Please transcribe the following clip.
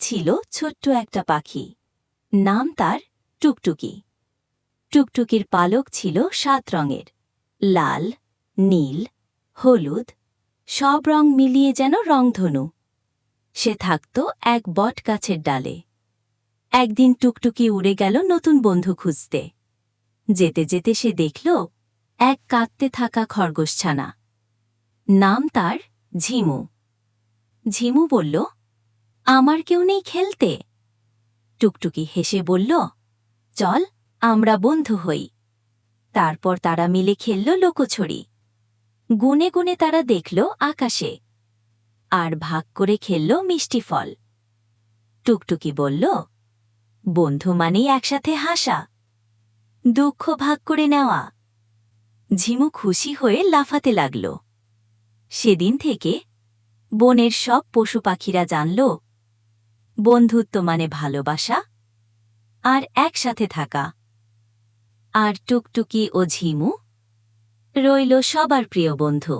ছিল ছোট্ট একটা পাখি। নাম তার টুকটুকি। টুকটুকির পালক ছিল 7 রঙের, লাল, নীল, হলুদ, সব রং মিলিয়ে যেন রংধনু। সে থাকত এক বটগাছের ডালে। একদিন টুকটুকি উড়ে গেল নতুন বন্ধু খুঁজতে। যেতে যেতে সে দেখল এক কাঁদতে থাকা খরগোশছানা। নাম তার ঝিমু। ঝিমু বলল, আমার কেউ নেই খেলতে? টুকটুকি হেসে বলল, চল আমরা বন্ধু হই। তারপর তারা মিলে খেলল লুকোছড়ি। গুনে গুনে তারা দেখল আকাশে, আর ভাগ করে খেলল মিষ্টি ফল। টুকটুকি বলল, বন্ধু মানেই একসাথে হাসা, দুঃখ ভাগ করে নেওয়া। ঝিমু খুশি হয়ে লাফাতে লাগল। সেদিন থেকে বনের সব পশু পাখিরা জানল, বন্ধুত্ব মানে ভালোবাসা আর একসাথে থাকা। আর টুকটুকি ও ঝিমু রইল সবার প্রিয় বন্ধু।